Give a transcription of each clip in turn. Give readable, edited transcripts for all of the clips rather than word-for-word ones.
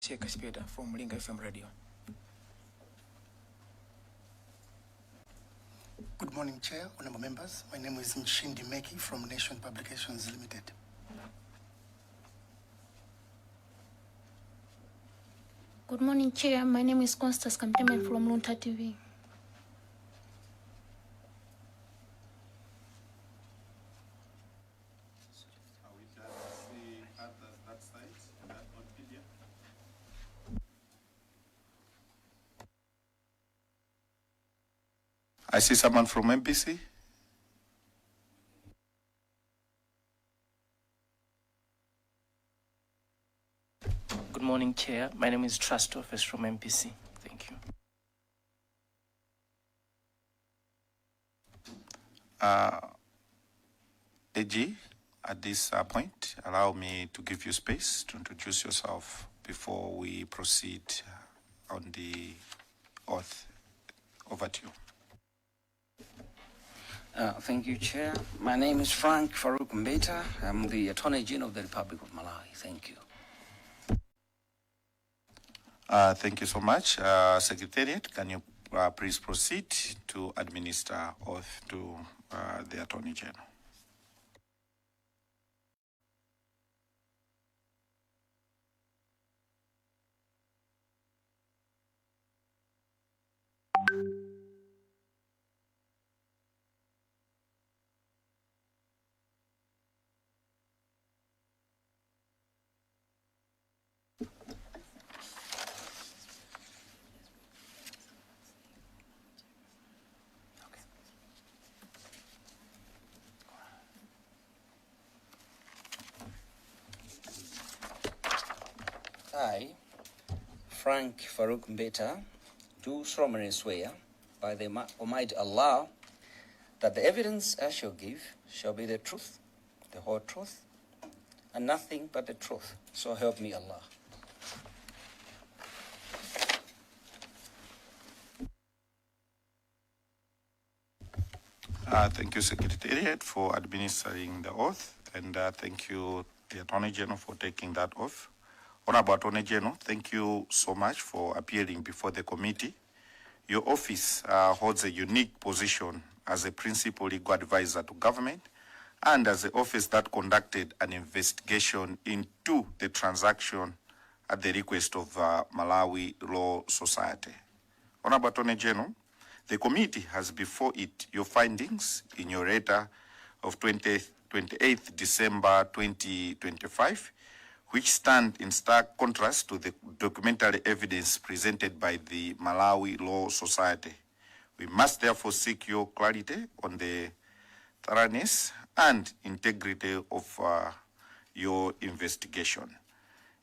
Speda from Linga FM Radio. Good morning, Chair, honorable members. My name is Mshindi Meki from Nation Publications Limited. Good morning, Chair. My name is Constance Kamtemen from Lunta TV. I see someone from MPC. Good morning, Chair. My name is Trust Office from MPC. Thank you. AG, at this point, allow me to give you space to introduce yourself before we proceed on the oath. Over to you. Thank you, Chair. My name is Frank Farouk Mbeta. I'm the Attorney General of the Republic of Malawi. Thank you. Thank you so much. Secretariat, can you please proceed to administer oath to the Attorney General? I, Frank Farouk Mbeta, do solemnly swear by the Almighty Allah that the evidence I shall give shall be the truth, the whole truth, and nothing but the truth. So help me Allah. Thank you, Secretariat, for administering the oath, and thank you, the Attorney General, for taking that oath. Honorable Attorney General, thank you so much for appearing before the committee. Your office holds a unique position as a principal legal advisor to government and as the office that conducted an investigation into the transaction at the request of Malawi Law Society. Honorable Attorney General, the committee has before it your findings in your letter of 28th December 2025, which stand in stark contrast to the documentary evidence presented by the Malawi Law Society. We must therefore seek your clarity on the thoroughness and integrity of your investigation.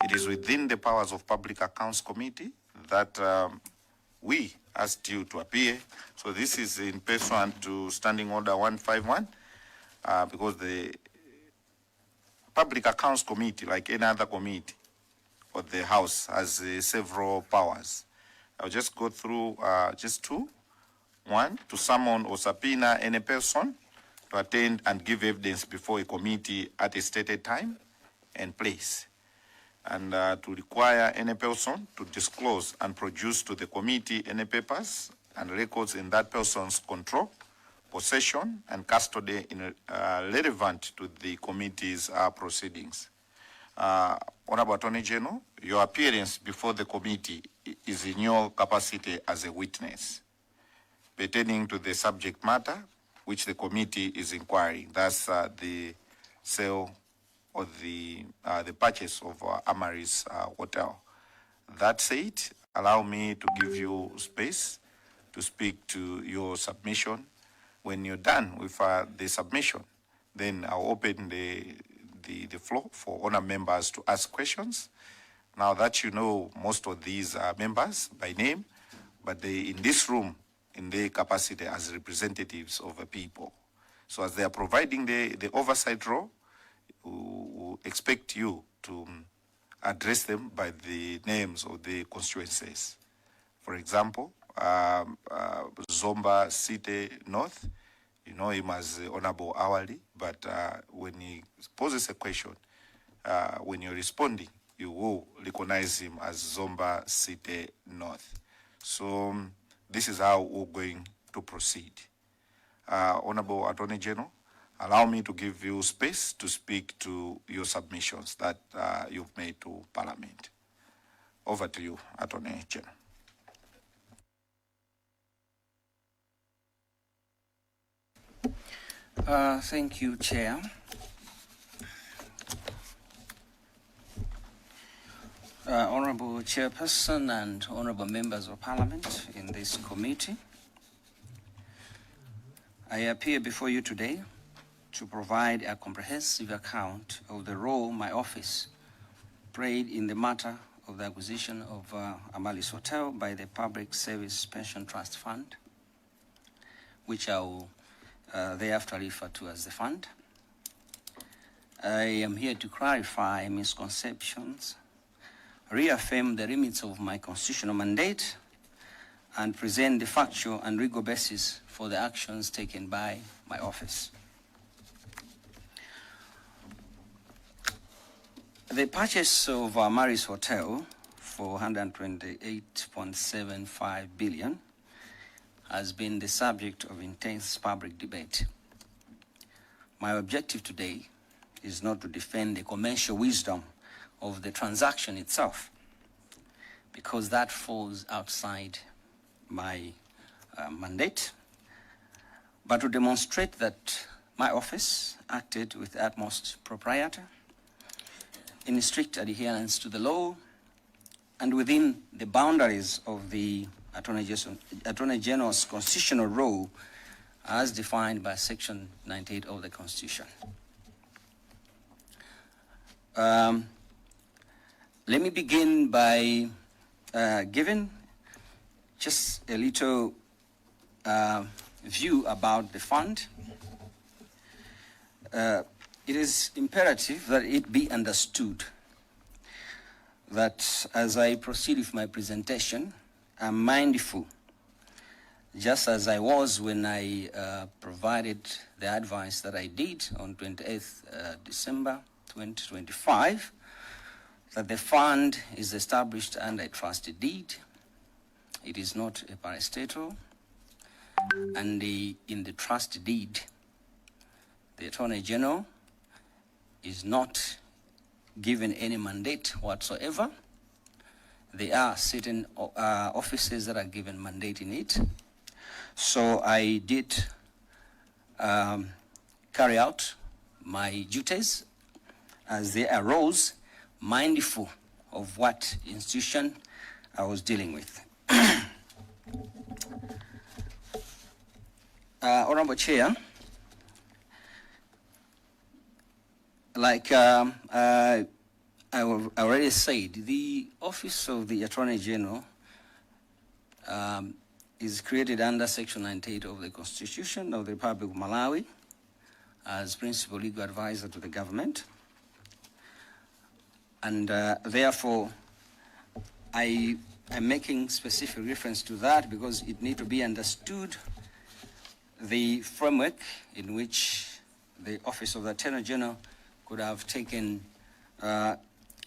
It is within the powers of Public Accounts Committee that we asked you to appear. So this is in pursuant to Standing Order 151, because the Public Accounts Committee, like any other committee of the House, has several powers. I'll just go through just two. One, to summon or subpoena any person to attend and give evidence before a committee at a stated time and place. And to require any person to disclose and produce to the committee any papers and records in that person's control, possession, and custody relevant to the committee's proceedings. Honorable Attorney General, your appearance before the committee is in your capacity as a witness pertaining to the subject matter which the committee is inquiring. That's the sale or the purchase of Amaryllis Hotel. That said, allow me to give you space to speak to your submission. When you're done with the submission, then I'll open the floor for honor members to ask questions. Now that you know most of these members by name, but they in this room in their capacity as representatives of the people. So as they are providing the oversight role, we expect you to address them by the names of the constituencies. For example, Zomba City North, you know him as Honorable Hourly, but when he poses a question, when you're responding, you will recognize him as Zomba City North. So this is how we're going to proceed. Honorable Attorney General, allow me to give you space to speak to your submissions that you've made to Parliament. Over to you, Attorney General. Thank you, Chair. Honorable Chairperson and honorable members of Parliament in this committee, I appear before you today to provide a comprehensive account of the role my office played in the matter of the acquisition of Amaryllis Hotel by the Public Service Pension Trust Fund, which I will thereafter refer to as the fund. I am here to clarify misconceptions, reaffirm the limits of my constitutional mandate, and present the factual and legal basis for the actions taken by my office. The purchase of Amaryllis Hotel for 128.75 billion has been the subject of intense public debate. My objective today is not to defend the commercial wisdom of the transaction itself, because that falls outside my mandate, but to demonstrate that my office acted with the utmost propriety, in strict adherence to the law, and within the boundaries of the Attorney General's constitutional role as defined by Section 98 of the Constitution. Let me begin by giving just a little view about the fund. It is imperative that it be understood that as I proceed with my presentation, I'm mindful, just as I was when I provided the advice that I did on 28th December 2025, that the fund is established under a trust deed. It is not a parastatal. And in the trust deed, the Attorney General is not given any mandate whatsoever. There are certain offices that are given mandate in it. So I did carry out my duties as they arose, mindful of what institution I was dealing with. Honorable Chair, like I already said, the Office of the Attorney General is created under Section 98 of the Constitution of the Republic of Malawi as principal legal advisor to the government. And therefore, I am making specific reference to that because it needs to be understood the framework in which the Office of the Attorney General could have taken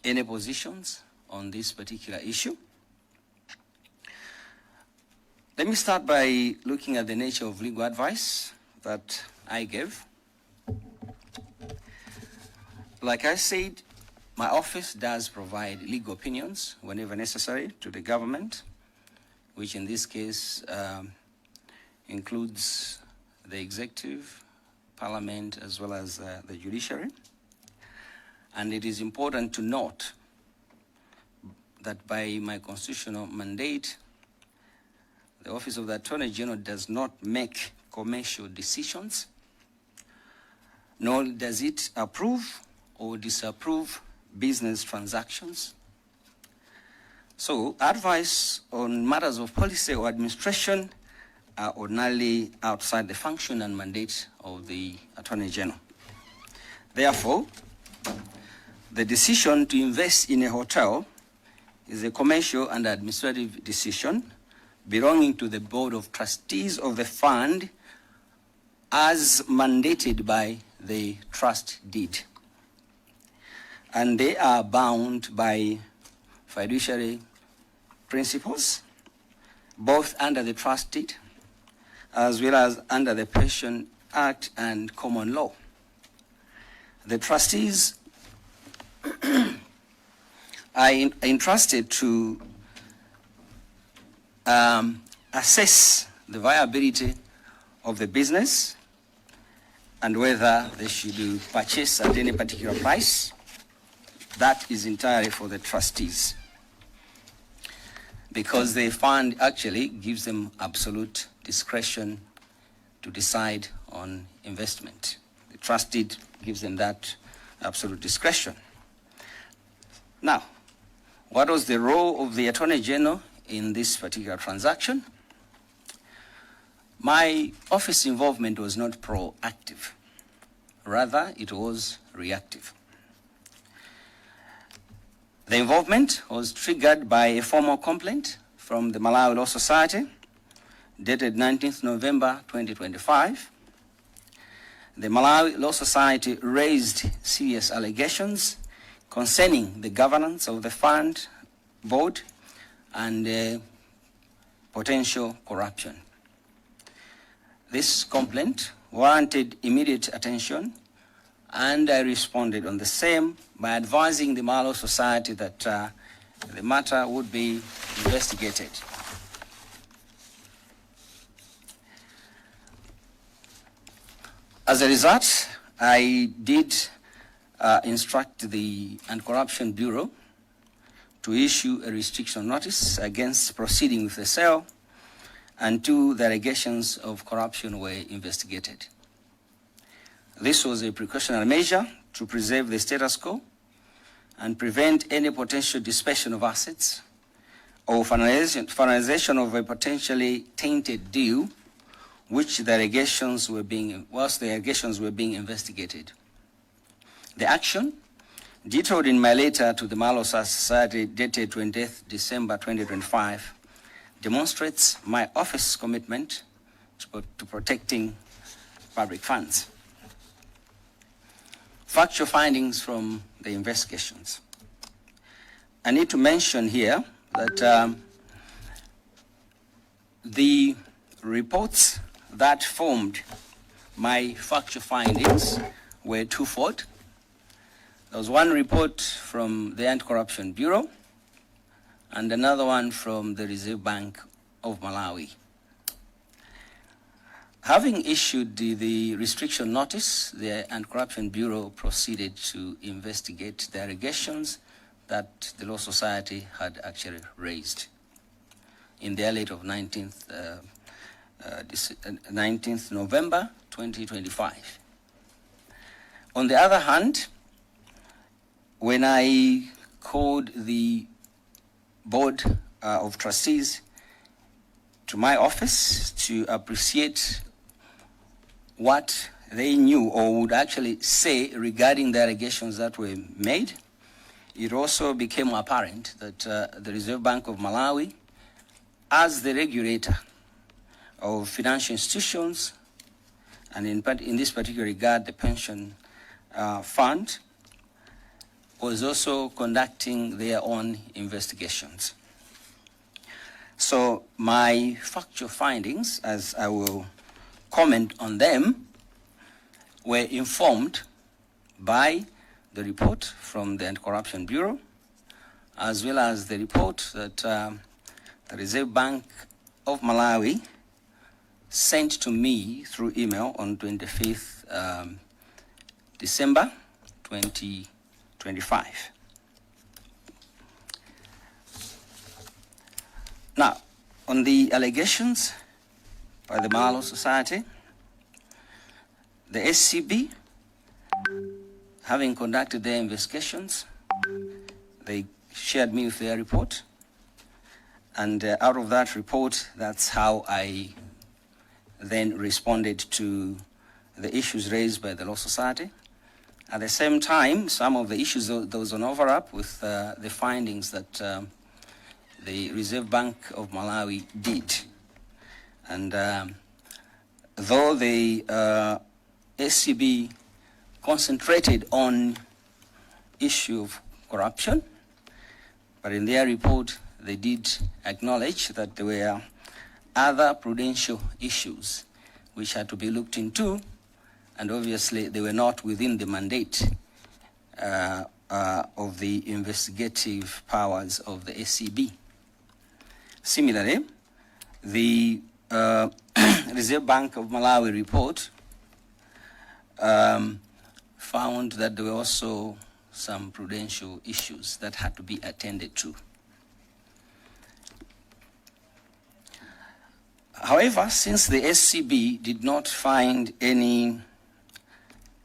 any positions on this particular issue. Let me start by looking at the nature of legal advice that I gave. Like I said, my office does provide legal opinions whenever necessary to the government, which in this case includes the executive, parliament, as well as the judiciary. And it is important to note that by my constitutional mandate, the Office of the Attorney General does not make commercial decisions, nor does it approve or disapprove business transactions. So advice on matters of policy or administration are ordinarily outside the function and mandate of the Attorney General. Therefore, the decision to invest in a hotel is a commercial and administrative decision belonging to the Board of Trustees of the fund as mandated by the trust deed. and they are bound by fiduciary principles, both under the trust deed as well as under the Pension Act and common law. The trustees are entrusted to assess the viability of the business and whether they should purchase at any particular price. That is entirely for the trustees, because the fund actually gives them absolute discretion to decide on investment. The trust deed gives them that absolute discretion. Now, what was the role of the Attorney General in this particular transaction? My office involvement was not proactive. Rather, it was reactive. The involvement was triggered by a formal complaint from the Malawi Law Society dated 19th November 2025. The Malawi Law Society raised serious allegations concerning the governance of the fund board and potential corruption. This complaint warranted immediate attention, and I responded on the same by advising the Malawi Society that the matter would be investigated. As a result, I did instruct the Anti-Corruption Bureau to issue a restriction notice against proceeding with the sale until the allegations of corruption were investigated. This was a precautionary measure to preserve the status quo and prevent any potential dispersion of assets or finalization of a potentially tainted deal whilst the allegations were being investigated. The action, detailed in my letter to the Malawi Society dated 20th December 2025, demonstrates my office's commitment to protecting public funds. Factual findings from the investigations. I need to mention here that the reports that formed my factual findings were twofold. There was one report from the Anti-Corruption Bureau and another one from the Reserve Bank of Malawi. Having issued the restriction notice, the Anti-Corruption Bureau proceeded to investigate the allegations that the Law Society had actually raised in their late of 19th November 2025. On the other hand, when I called the Board of Trustees to my office to appreciate what they knew or would actually say regarding the allegations that were made, it also became apparent that the Reserve Bank of Malawi, as the regulator of financial institutions, and in this particular regard, the pension fund, was also conducting their own investigations. So my factual findings, as I will comment on them, were informed by the report from the Anti-Corruption Bureau, as well as the report that the Reserve Bank of Malawi sent to me through email on 25th December 2025. Now, on the allegations by the Malawi Society, the SCB, having conducted their investigations, they shared me with their report, and out of that report, that's how I then responded to the issues raised by the Law Society. At the same time, some of the issues, there was an overlap with the findings that the Reserve Bank of Malawi did. And though the SCB concentrated on issue of corruption, but in their report, they did acknowledge that there were other prudential issues which had to be looked into, and obviously they were not within the mandate of the investigative powers of the SCB. Similarly, the Reserve Bank of Malawi report found that there were also some prudential issues that had to be attended to. However, since the SCB did not find any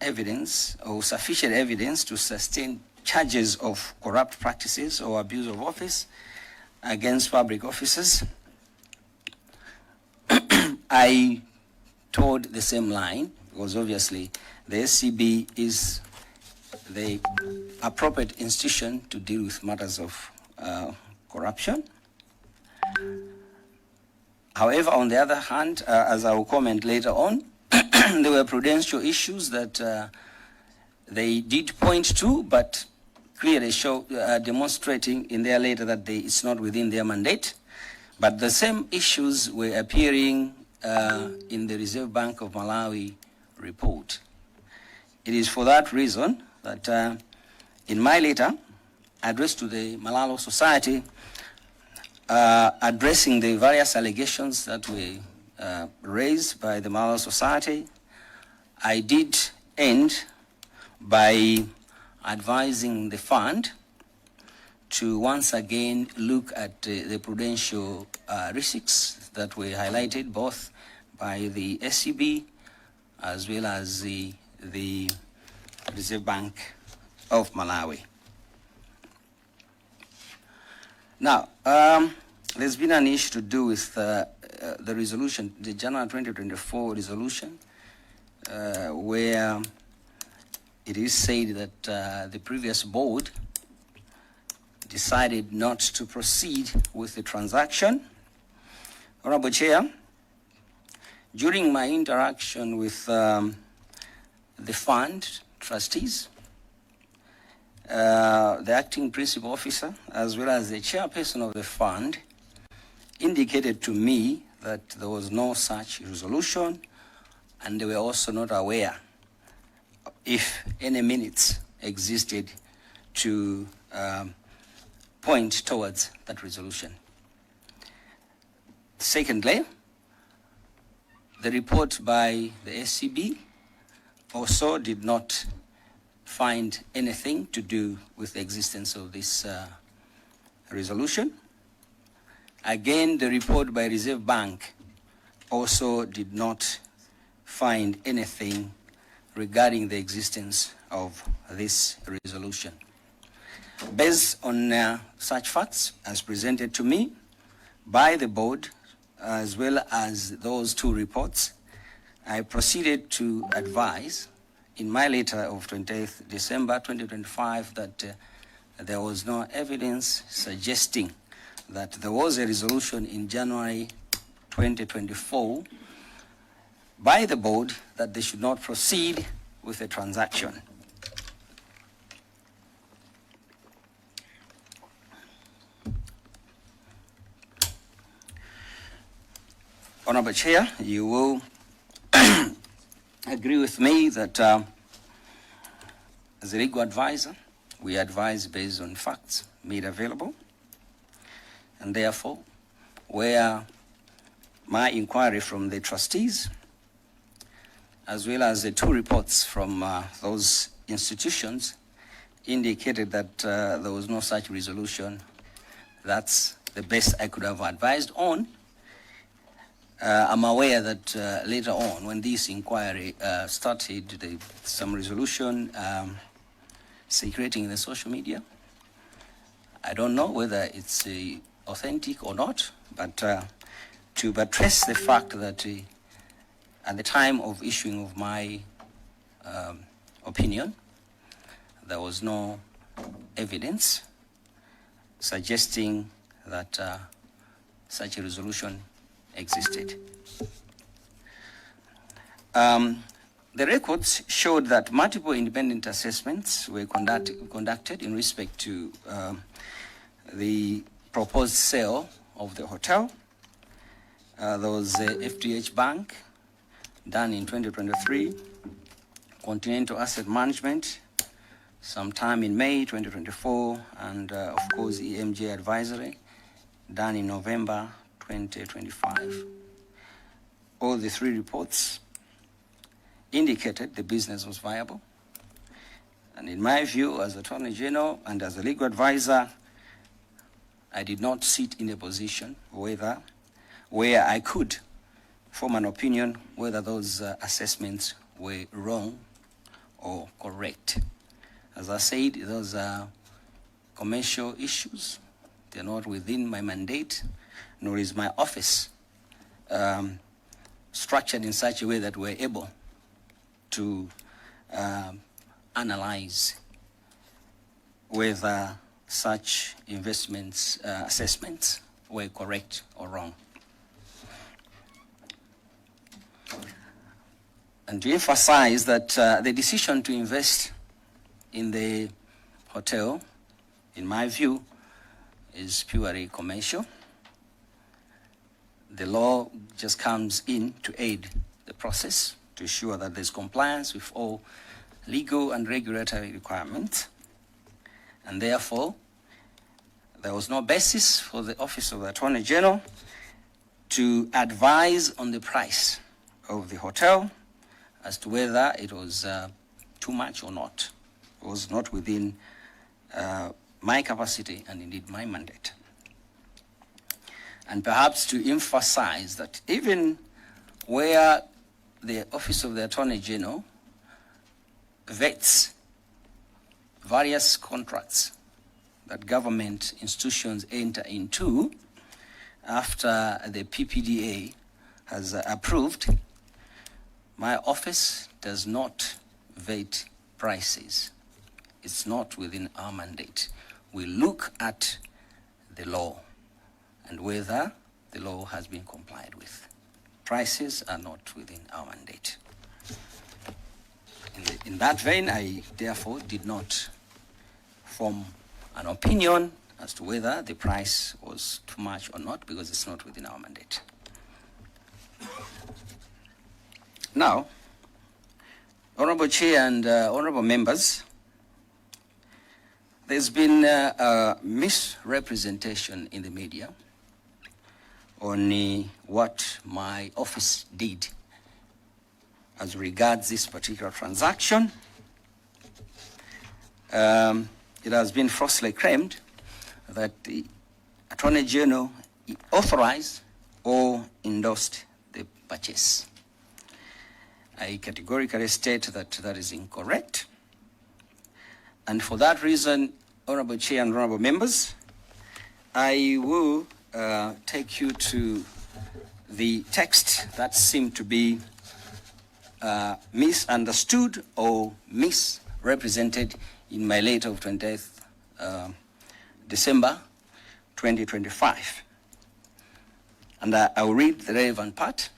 evidence or sufficient evidence to sustain charges of corrupt practices or abuse of office against public officers, I towed the same line, because obviously the SCB is the appropriate institution to deal with matters of corruption. However, on the other hand, as I will comment later on, there were prudential issues that they did point to, but clearly demonstrating in their letter that it's not within their mandate. But the same issues were appearing in the Reserve Bank of Malawi report. It is for that reason that in my letter addressed to the Malalo Society, addressing the various allegations that were raised by the Malalo Society, I did end by advising the fund to once again look at the prudential risks that were highlighted both by the SCB as well as the Reserve Bank of Malawi. Now, there's been an issue to do with the resolution, the January 2024 resolution, where it is said that the previous board decided not to proceed with the transaction. Honorable Chair, during my interaction with the fund trustees, the acting principal officer, as well as the chairperson of the fund, indicated to me that there was no such resolution, and they were also not aware if any minutes existed to point towards that resolution. Secondly, the report by the SCB also did not find anything to do with the existence of this resolution. Again, the report by Reserve Bank also did not find anything regarding the existence of this resolution. Based on such facts as presented to me by the board, as well as those two reports, I proceeded to advise in my letter of 20th December 2025 that there was no evidence suggesting that there was a resolution in January 2024 by the board that they should not proceed with the transaction. Honorable Chair, you will agree with me that as a legal advisor, we advise based on facts made available, and therefore, where my inquiry from the trustees, as well as the two reports from those institutions, indicated that there was no such resolution, that's the best I could have advised on. I'm aware that later on, when this inquiry started, some resolution circulating in the social media. I don't know whether it's authentic or not, but to buttress the fact that at the time of issuing of my opinion, there was no evidence suggesting that such a resolution existed. The records showed that multiple independent assessments were conducted in respect to the proposed sale of the hotel. There was a FDH Bank done in 2023, Continental Asset Management sometime in May 2024, and of course EMJ Advisory done in November 2025. All the three reports indicated the business was viable. And in my view, as Attorney General and as a legal advisor, I did not sit in a position where I could form an opinion whether those assessments were wrong or correct. As I said, those are commercial issues. They're not within my mandate, nor is my office structured in such a way that we're able to analyze whether such investments, assessments were correct or wrong. And to emphasize that the decision to invest in the hotel, in my view, is purely commercial. The law just comes in to aid the process, to ensure that there's compliance with all legal and regulatory requirements. And therefore, there was no basis for the Office of the Attorney General to advise on the price of the hotel as to whether it was too much or not. It was not within my capacity and indeed my mandate. And perhaps to emphasize that even where the Office of the Attorney General vets various contracts that government institutions enter into after the PPDA has approved, my office does not vet prices. It's not within our mandate. We look at the law and whether the law has been complied with. Prices are not within our mandate. In that vein, I therefore did not form an opinion as to whether the price was too much or not, because it's not within our mandate. Now, Honorable Chair and Honorable Members, there's been a misrepresentation in the media on what my office did as regards this particular transaction. It has been falsely claimed that the Attorney General authorized or endorsed the purchase. I categorically state that that is incorrect. And for that reason, Honorable Chair and Honorable Members, I will take you to the text that seemed to be misunderstood or misrepresented in my letter of 20th December 2025. And I will read the relevant part.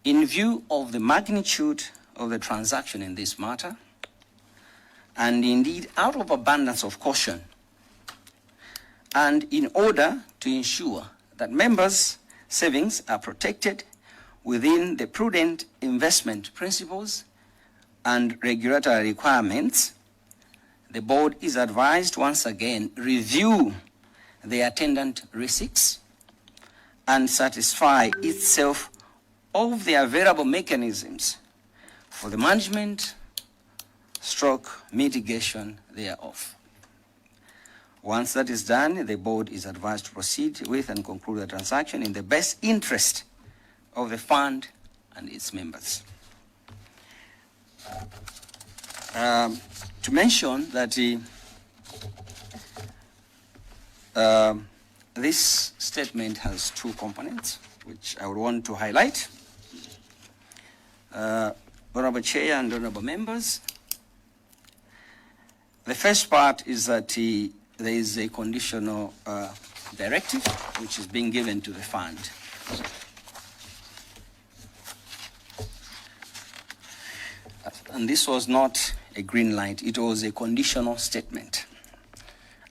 In view of the magnitude of the transaction in this matter, and indeed out of abundance of caution, and in order to ensure that members' savings are protected within the prudent investment principles and regulatory requirements, the board is advised once again review the attendant receipts and satisfy itself of the available mechanisms for the management / mitigation thereof. Once that is done, the board is advised to proceed with and conclude the transaction in the best interest of the fund and its members. To mention that this statement has two components, which I would want to highlight. Honorable Chair and Honorable Members, the first part is that there is a conditional directive which is being given to the fund. and this was not a green light, it was a conditional statement.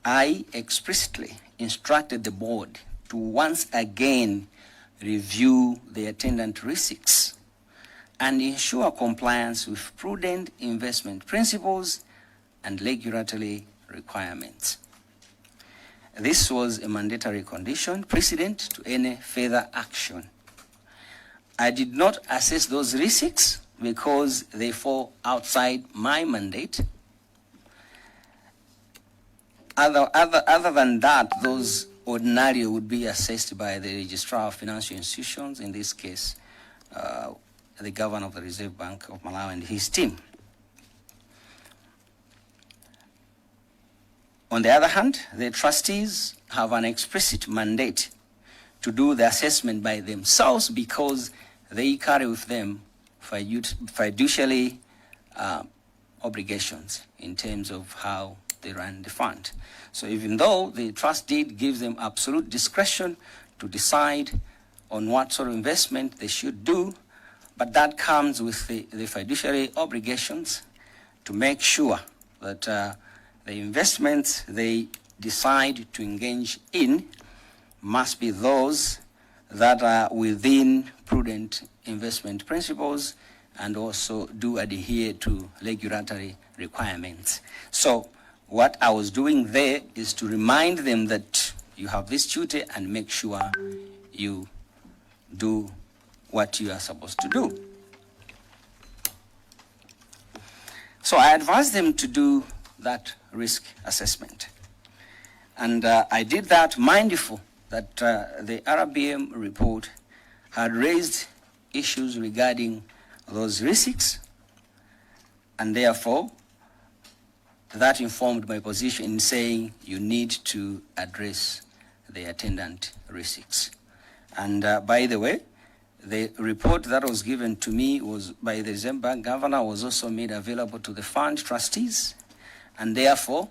I explicitly instructed the board to once again review the attendant receipts and ensure compliance with prudent investment principles and regulatory requirements. This was a mandatory condition precedent to any further action. I did not assess those receipts because they fall outside my mandate. Other than that, those ordinarily would be assessed by the Registrar of Financial Institutions, in this case, the Governor of the Reserve Bank of Malawi and his team. On the other hand, the trustees have an explicit mandate to do the assessment by themselves because they carry with them fiduciary obligations in terms of how they run the fund. So even though the trust deed gives them absolute discretion to decide on what sort of investment they should do, but that comes with the fiduciary obligations to make sure that the investments they decide to engage in must be those that are within prudent investment principles and also do adhere to regulatory requirements. So what I was doing there is to remind them that you have this duty and make sure you do what you are supposed to do. So I advised them to do that risk assessment. And I did that mindful that the RBM report had raised issues regarding those risks, and therefore that informed my position in saying you need to address the attendant risks. And by the way, the report that was given to me was by the Reserve Bank Governor was also made available to the fund trustees, and therefore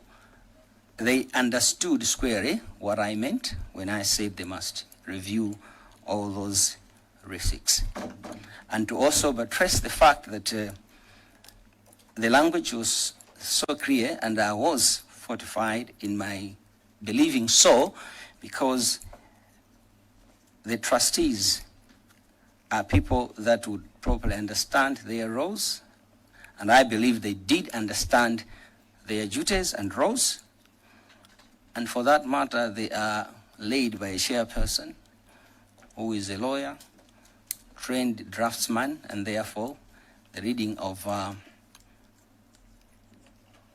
they understood squarely what I meant when I said they must review all those risks. And to also buttress the fact that the language was so clear, and I was fortified in my believing so, because the trustees are people that would properly understand their roles, and I believe they did understand their duties and roles, and for that matter, they are led by a chairperson who is a lawyer, trained draftsman, and therefore the reading of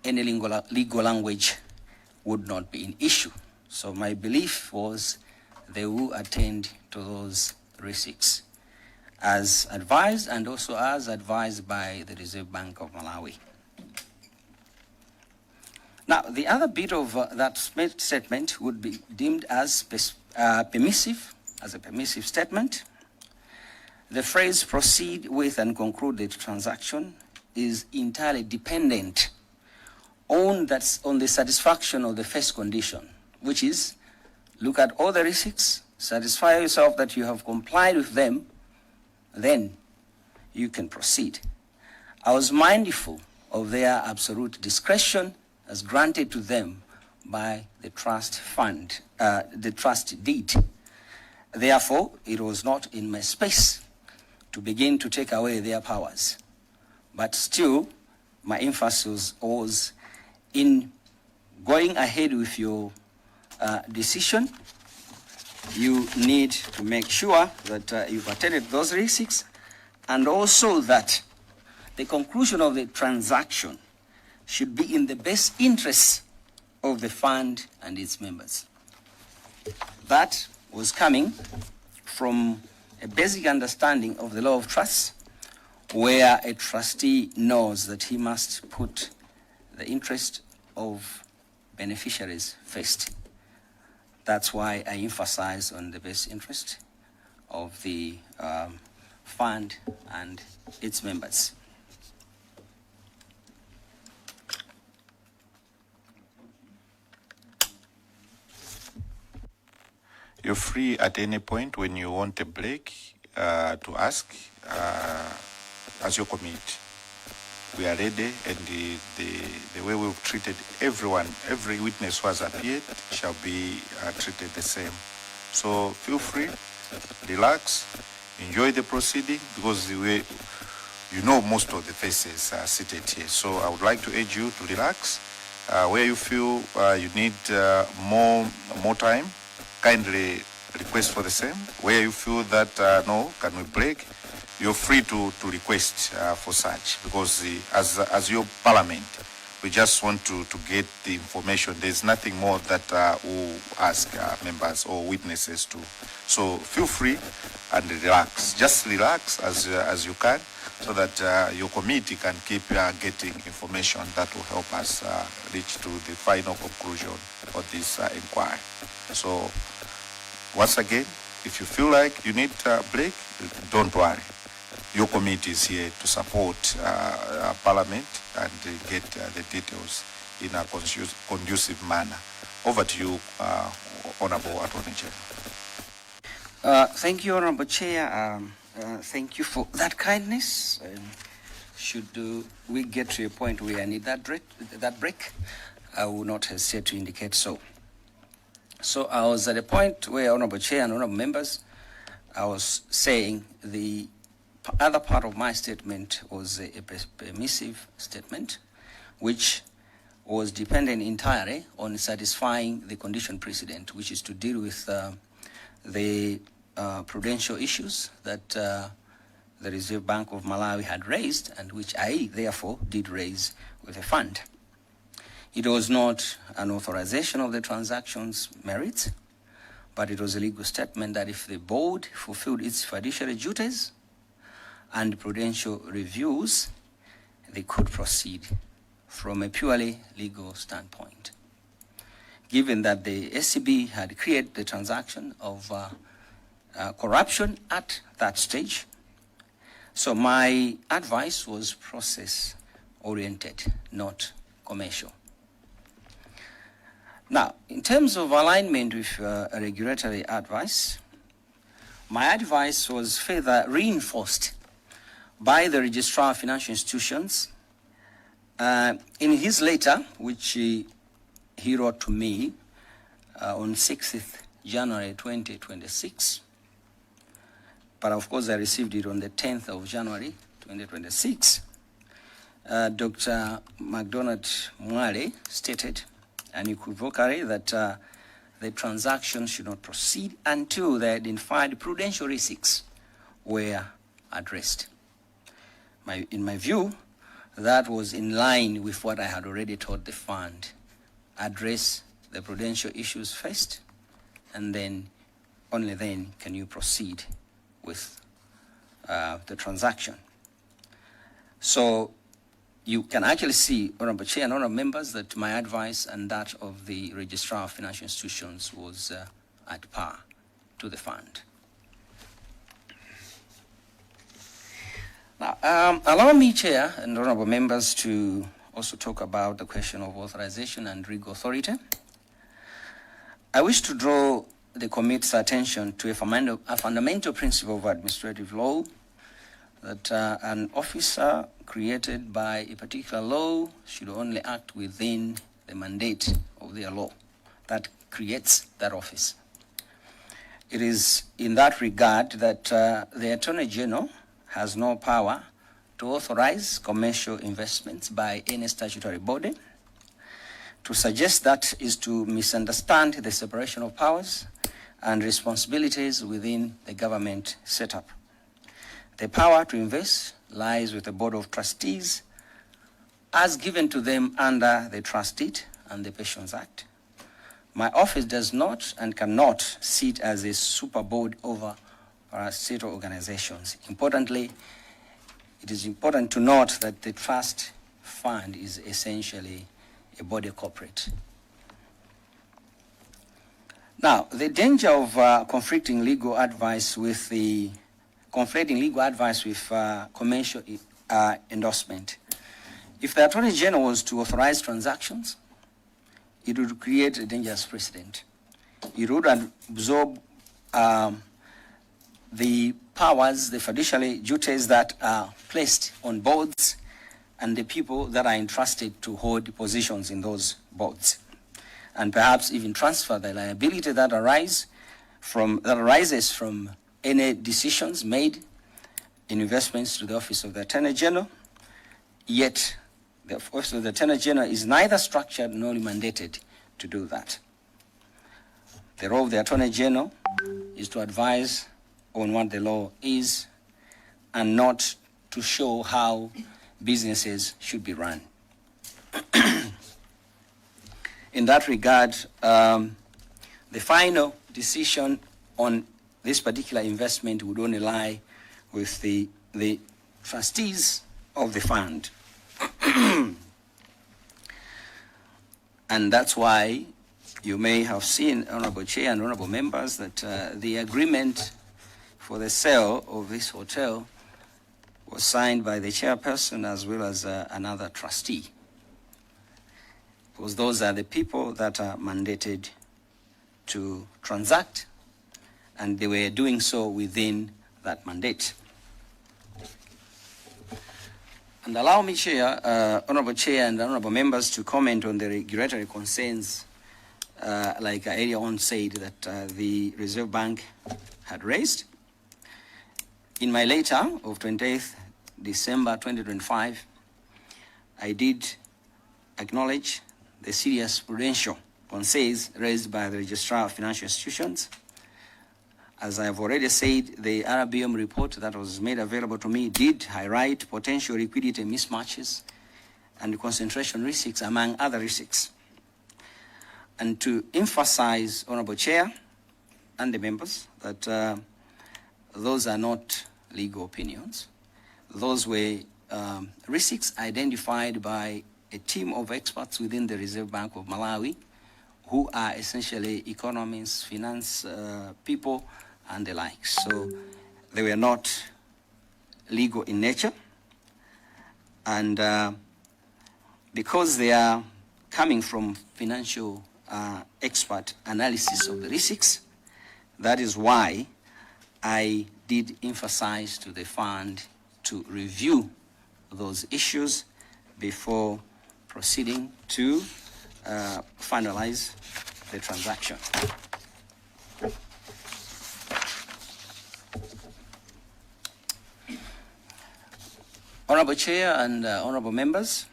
any legal language would not be an issue. So my belief was they will attend to those risks as advised, and also as advised by the Reserve Bank of Malawi. Now, the other bit of that statement would be deemed as permissive, as a permissive statement. The phrase proceed with and conclude the transaction is entirely dependent on the satisfaction of the first condition, which is look at all the risks, satisfy yourself that you have complied with them, then you can proceed. I was mindful of their absolute discretion as granted to them by the trust fund, the trust deed. Therefore, it was not in my space to begin to take away their powers. But still, my emphasis was in going ahead with your decision. You need to make sure that you've attended those risks, and also that the conclusion of the transaction should be in the best interests of the fund and its members. That was coming from a basic understanding of the law of trust, where a trustee knows that he must put the interest of beneficiaries first. That's why I emphasize on the best interest of the fund and its members. You're free at any point when you want a break to ask as you commit. we are ready, and the way we've treated everyone, every witness who has appeared shall be treated the same. So feel free, relax, enjoy the proceeding, because the way you know most of the faces are seated here. So I would like to urge you to relax. Where you feel you need more time, kindly request for the same. Where you feel that no, can we break, you're free to request for such, because as your parliament, we just want to get the information. There's nothing more that we'll ask members or witnesses to. So feel free and relax. Just relax as you can, so that your committee can keep getting information that will help us reach to the final conclusion of this inquiry. So once again, if you feel like you need a break, don't worry. Your committee is here to support Parliament and get the details in a conducive manner. Over to you, Honorable Attorney General. Thank you, Honorable Chair. Thank you for that kindness. Should we get to a point where I need that break, I will not hesitate to indicate so. So I was at a point where, Honorable Chair and Honorable Members, I was saying the other part of my statement was a permissive statement, which was dependent entirely on satisfying the condition precedent, which is to deal with the prudential issues that the Reserve Bank of Malawi had raised, and which I, therefore, did raise with a fund. It was not an authorization of the transaction's merits, but it was a legal statement that if the board fulfilled its fiduciary duties and prudential reviews, they could proceed from a purely legal standpoint. Given that the SCB had created the transaction of corruption at that stage, so my advice was process-oriented, not commercial. Now, in terms of alignment with regulatory advice, my advice was further reinforced by the Registrar of Financial Institutions in his letter, which he wrote to me on 6th January 2026. But of course, I received it on the 10th of January 2026. Dr. McDonald Mwale stated unequivocally that the transaction should not proceed until the identified prudential risks were addressed. In my view, that was in line with what I had already told the fund. Address the prudential issues first, and then, only then can you proceed with the transaction. So you can actually see, Honorable Chair and Honorable Members, that my advice and that of the Registrar of Financial Institutions was at par to the fund. Now, allow me, Chair and Honorable Members, to also talk about the question of authorization and legal authority. I wish to draw the committee's attention to a fundamental principle of administrative law, that an officer created by a particular law should only act within the mandate of their law that creates that office. It is in that regard that the Attorney General has no power to authorize commercial investments by any statutory body. To suggest that is to misunderstand the separation of powers and responsibilities within the government setup. The power to invest lies with the Board of Trustees as given to them under the Trust Deed and the Pensions Act. My office does not and cannot sit as a super board over state organizations. Importantly, it is important to note that the trust fund is essentially a body corporate. Now, the danger of conflicting legal advice with commercial endorsement. If the Attorney General was to authorize transactions, it would create a dangerous precedent. It would absorb the powers, the fiduciary duties that are placed on boards and the people that are entrusted to hold positions in those boards, and perhaps even transfer the liability that arises from any decisions made in investments to the Office of the Attorney General, yet the Office of the Attorney General is neither structured nor mandated to do that. The role of the Attorney General is to advise on what the law is and not to show how businesses should be run. In that regard, the final decision on this particular investment would only lie with the trustees of the fund. And that's why you may have seen, Honorable Chair and Honorable Members, that the agreement for the sale of this hotel was signed by the chairperson as well as another trustee. Because those are the people that are mandated to transact, and they were doing so within that mandate. And allow me, Chair, Honorable Chair and Honorable Members, to comment on the regulatory concerns, like I earlier on said, that the Reserve Bank had raised. In my letter of 28th December 2025, I did acknowledge the serious prudential concerns raised by the Registrar of Financial Institutions. As I have already said, the RBM report that was made available to me did highlight potential liquidity mismatches and concentration risks, among other risks. And to emphasize, Honorable Chair and the members, that those are not legal opinions. Those were risks identified by a team of experts within the Reserve Bank of Malawi, who are essentially economists, finance people, and the like. So they were not legal in nature. And because they are coming from financial expert analysis of the risks, that is why I did emphasize to the fund to review those issues before proceeding to finalize the transaction. Honorable Chair and honorable members,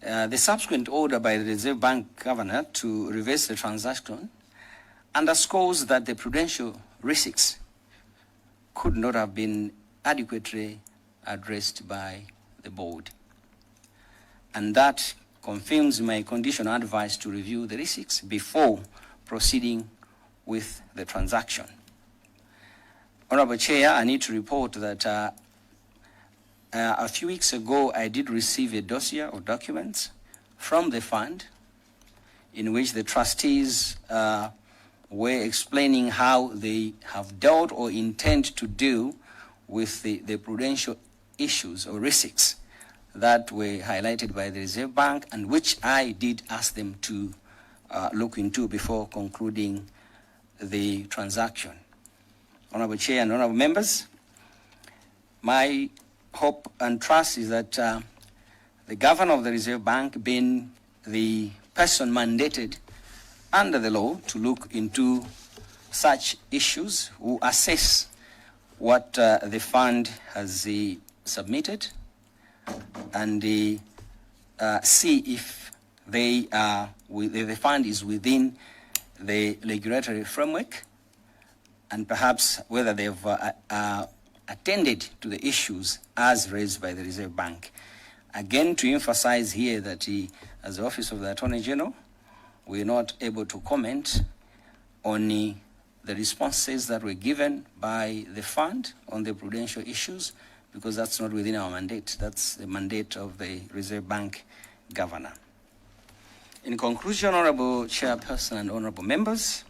the subsequent order by the Reserve Bank Governor to reverse the transaction underscores that the prudential risks could not have been adequately addressed by the board. And that confirms my conditional advice to review the risks before proceeding with the transaction. Honorable Chair, I need to report that a few weeks ago, I did receive a dossier of documents from the fund in which the trustees were explaining how they have dealt or intend to deal with the prudential issues or risks that were highlighted by the Reserve Bank, and which I did ask them to look into before concluding the transaction. Honorable Chair and honorable members, my hope and trust is that the Governor of the Reserve Bank, being the person mandated under the law to look into such issues, will assess what the fund has submitted and see if the fund is within the regulatory framework, and perhaps whether they've attended to the issues as raised by the Reserve Bank. Again, to emphasize here that as the Office of the Attorney General, we're not able to comment on the responses that were given by the fund on the prudential issues, because that's not within our mandate. That's the mandate of the Reserve Bank Governor. In conclusion, Honorable Chairperson and honorable members,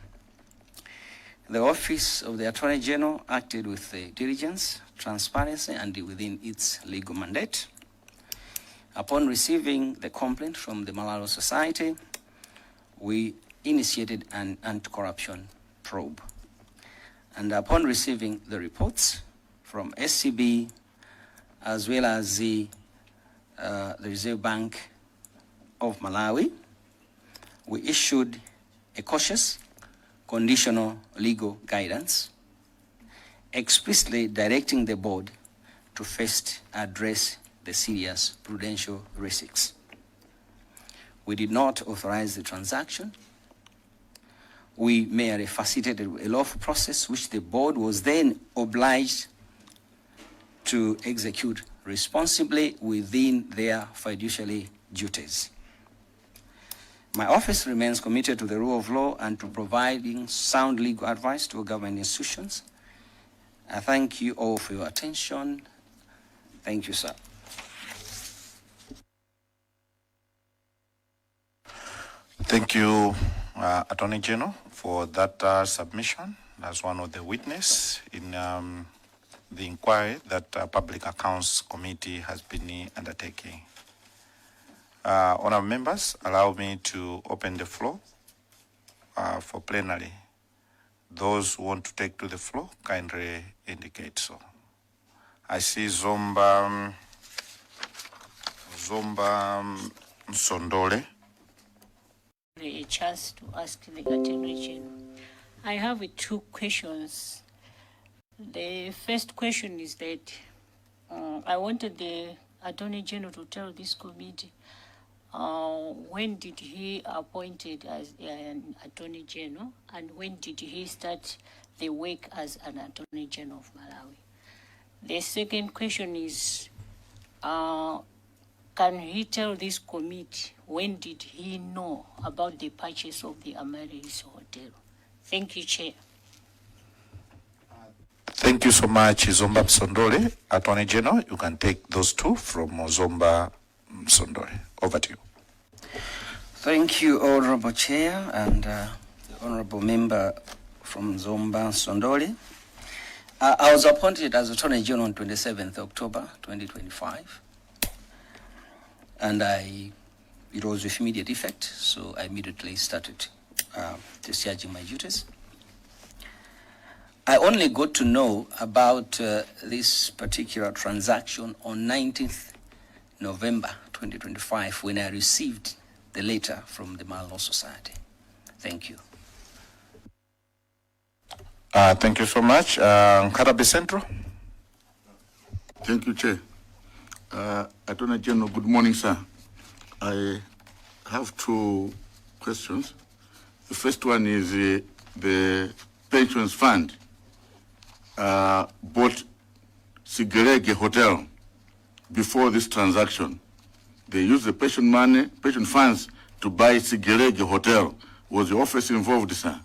the Office of the Attorney General acted with diligence, transparency, and within its legal mandate. Upon receiving the complaint from the Malalo Society, we initiated an anti-corruption probe. And upon receiving the reports from SCB, as well as the the Reserve Bank of Malawi, we issued a cautious, conditional legal guidance, explicitly directing the board to first address the serious prudential risks. We did not authorize the transaction. We merely facilitated a lawful process which the board was then obliged to execute responsibly within their fiduciary duties. My office remains committed to the rule of law and to providing sound legal advice to government institutions. I thank you all for your attention. Thank you, sir. Thank you, Attorney General, for that submission as one of the witnesses in the inquiry that Public Accounts Committee has been undertaking. Honourable members, allow me to open the floor for plenary. Those who want to take to the floor, kindly indicate so. I see Zomba Nsondole. A chance to ask the Attorney General. I have two questions. The first question is that I wanted the Attorney General to tell this committee when did he appointed as an Attorney General and when did he start the work as an Attorney General of Malawi. The second question is, can he tell this committee when did he know about the purchase of the Amaryllis Hotel? Thank you, Chair. Thank you so much, Zomba Msondole. Attorney General, you can take those two from Zomba Msondole. Over to you. Thank you, Honorable Chair and the Honorable Member from Zomba Msondole. I was appointed as Attorney General on 27th October 2025. And it was with immediate effect, so I immediately started discharging my duties. I only got to know about this particular transaction on 19th November 2025 when I received the letter from the Malawi Law Society. Thank you. Thank you so much. Nkatabe Central. Thank you, Chair. Attorney General, good morning, sir. I have two questions. The first one is the pensions fund bought Sigerege Hotel before this transaction. They used the pension funds to buy Sigerege Hotel. Was the office involved, sir?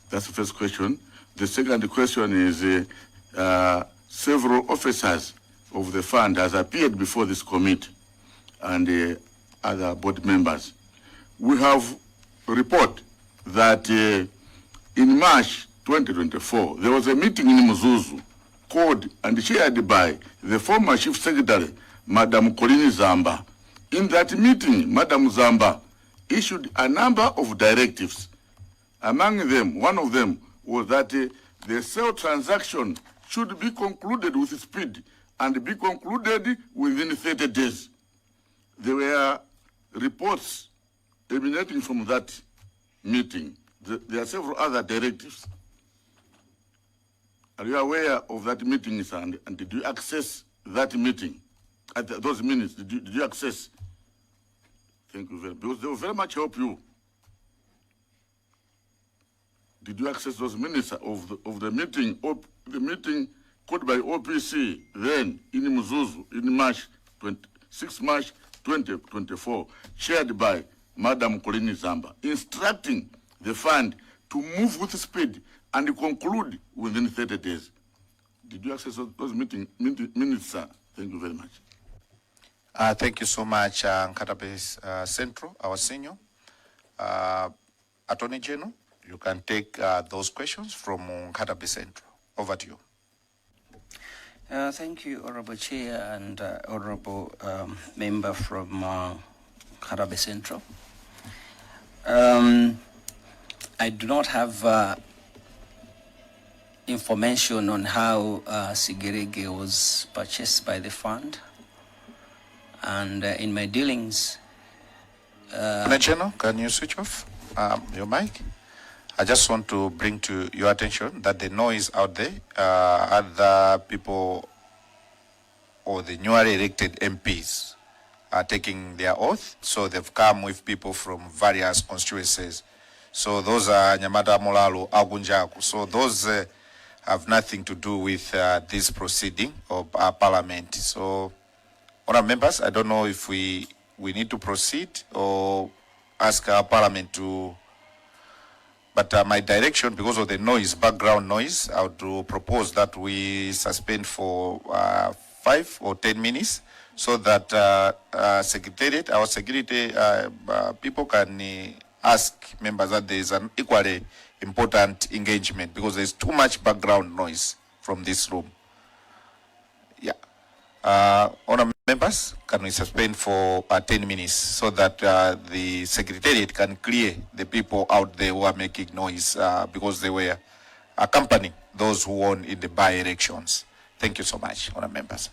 That's the first question. The second question is several officers of the fund has appeared before this committee and other board members. We have a report that in March 2024, there was a meeting in Mzuzu called and chaired by the former Chief Secretary, Madam Colini Zamba. In that meeting, Madam Zamba issued a number of directives. Among them, one of them was that the sale transaction should be concluded with speed and be concluded within 30 days. There were reports emanating from that meeting. There are several other directives. Are you aware of that meeting, sir? And did you access that meeting? At those minutes, did you access? Thank you very much. Because they will very much help you. Did you access those minutes of the meeting called by OPC then in Mzuzu in 6 March 2024, chaired by Madam Colini Zamba, instructing the fund to move with speed and conclude within 30 days. Did you access those minutes, sir? Thank you very much. Thank you so much, Nkatabe Central, our senior. Attorney General, you can take those questions from Nkatabe Central. Over to you. Thank you, Honorable Chair and Honorable Member from Nkatabe Central. I do not have information on how Sigerege was purchased by the fund. And in my dealings, General, can you switch off your mic? I just want to bring to your attention that the noise out there, other people or the newly elected MPs are taking their oath. So they've come with people from various constituencies. So those are Nyamata Molalo, Agunjaku. So those have nothing to do with this proceeding of our parliament. So, honourable members, I don't know if we need to proceed or ask our parliament to, but my direction, because of the noise, background noise, I would propose that we suspend for 5 or 10 minutes so that our security people can ask members that there is an equally important engagement because there's too much background noise from this room. Yeah. Honourable members, can we suspend for 10 minutes so that the secretariat can clear the people out there who are making noise because they were accompanying those who won in the by-elections. Thank you so much, honourable members.